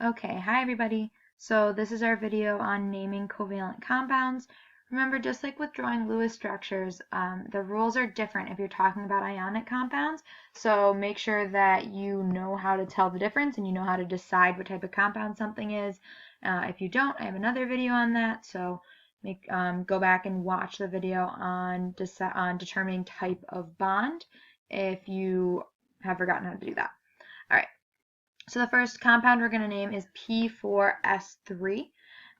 Okay, hi everybody. So this is our video on naming covalent compounds. Remember, just like with drawing Lewis structures, the rules are different if you're talking about ionic compounds. So make sure that you know how to tell the difference and you know how to decide what type of compound something is. If you don't, I have another video on that. So go back and watch the video on determining type of bond if you have forgotten how to do that. All right. So the first compound we're going to name is P4S3.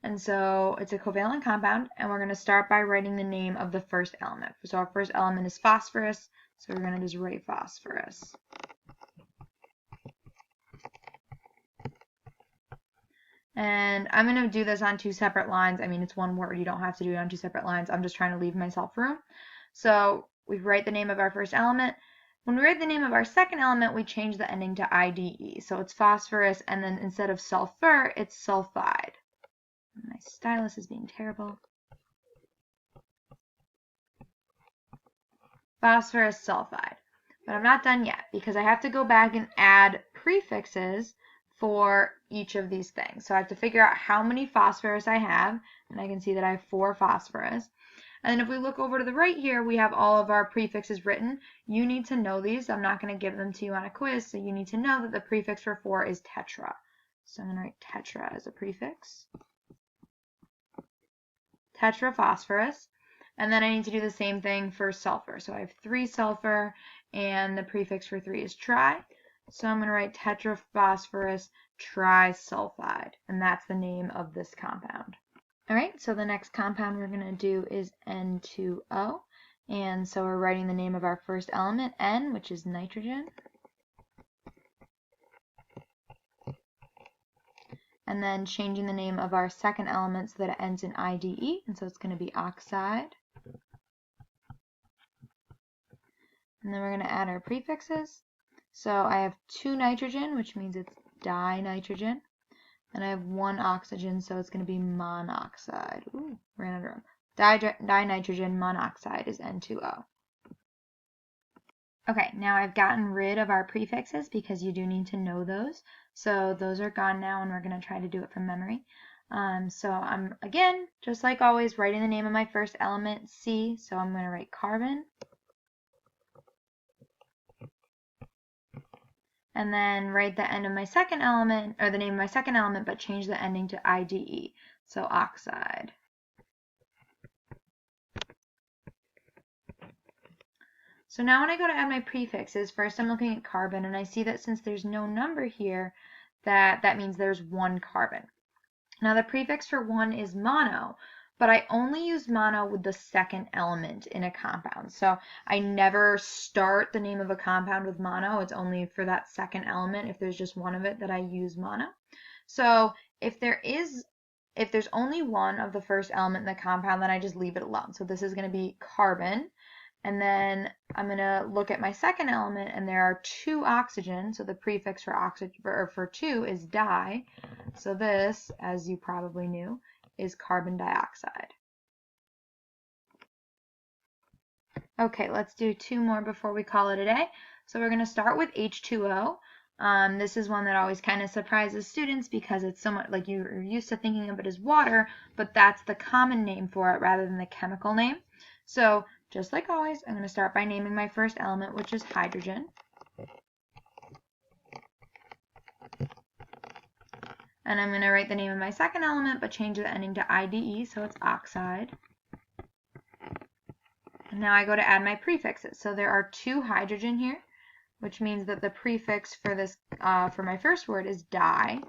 And so it's a covalent compound, and we're going to start by writing the name of the first element. So our first element is phosphorus, so we're going to just write phosphorus. And I'm going to do this on two separate lines. I mean, it's one word. You don't have to do it on two separate lines. I'm just trying to leave myself room. So we write the name of our first element. When we write the name of our second element, we change the ending to IDE. So it's phosphorus, and then instead of sulfur, it's sulfide. My stylus is being terrible. Phosphorus sulfide. But I'm not done yet because I have to go back and add prefixes for each of these things. So I have to figure out how many phosphorus I have, and I can see that I have 4 phosphorus. And then if we look over to the right here, we have all of our prefixes written. You need to know these. I'm not going to give them to you on a quiz, so you need to know that the prefix for 4 is tetra. So I'm going to write tetra as a prefix. Tetraphosphorus. And then I need to do the same thing for sulfur. So I have 3 sulfur, and the prefix for 3 is tri. So I'm going to write tetraphosphorus trisulfide, and that's the name of this compound. All right, so the next compound we're going to do is N2O. And so we're writing the name of our first element, N, which is nitrogen. And then changing the name of our second element so that it ends in IDE, and so it's going to be oxide. And then we're going to add our prefixes. So I have 2 nitrogen, which means it's dinitrogen. And I have 1 oxygen, so it's going to be monoxide. Ooh, ran out of room. Dinitrogen monoxide is N2O. Okay, now I've gotten rid of our prefixes because you do need to know those. So those are gone now, and we're going to try to do it from memory. So I'm, again, just like always, writing the name of my first element, C. So I'm going to write carbon. And then write the end of my second element, or the name of my second element, but change the ending to IDE. So oxide. So now when I go to add my prefixes, first I'm looking at carbon, and I see that since there's no number here, that means there's 1 carbon. Now the prefix for 1 is mono, but I only use mono with the second element in a compound. So I never start the name of a compound with mono. It's only for that second element, if there's just one of it, that I use mono. So if there's only one of the first element in the compound, then I just leave it alone. So this is going to be carbon. And then I'm going to look at my second element, and there are 2 oxygen. So the prefix for 2 is di. So this, as you probably knew, is carbon dioxide. Okay, let's do 2 more before we call it a day. So we're going to start with H2O. This is one that always kind of surprises students because it's somewhat like you're used to thinking of it as water, but that's the common name for it rather than the chemical name. So just like always, I'm going to start by naming my first element, which is hydrogen. And I'm going to write the name of my second element, but change the ending to IDE, so it's oxide. And now I go to add my prefixes. So there are 2 hydrogen here, which means that the prefix for this, for my first word is dihydrogen.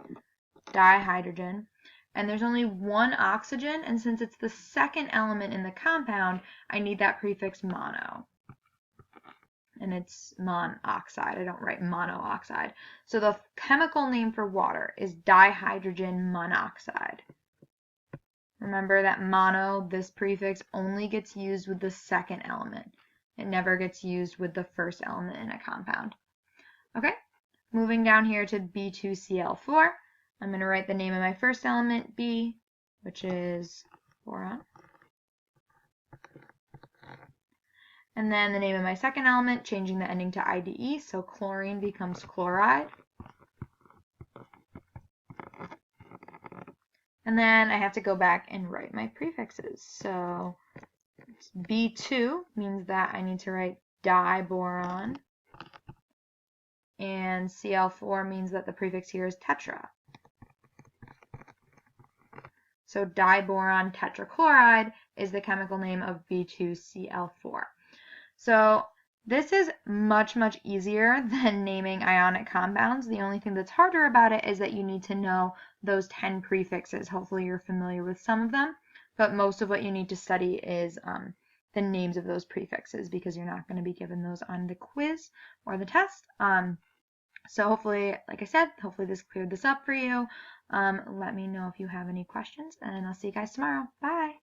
And there's only 1 oxygen, and since it's the second element in the compound, I need that prefix mono. And it's monoxide. I don't write monoxide. So the chemical name for water is dihydrogen monoxide. Remember that mono, this prefix, only gets used with the second element. It never gets used with the first element in a compound. Okay, moving down here to B2Cl4. I'm going to write the name of my first element, B, which is boron. And then the name of my second element, changing the ending to IDE, so chlorine becomes chloride. And then I have to go back and write my prefixes. So B2 means that I need to write diboron. And Cl4 means that the prefix here is tetra. So diboron tetrachloride is the chemical name of B2Cl4. So this is much, much easier than naming ionic compounds. The only thing that's harder about it is that you need to know those 10 prefixes. Hopefully you're familiar with some of them, but most of what you need to study is the names of those prefixes, because you're not going to be given those on the quiz or the test. So hopefully, like I said, hopefully this cleared this up for you. Let me know if you have any questions, and I'll see you guys tomorrow. Bye!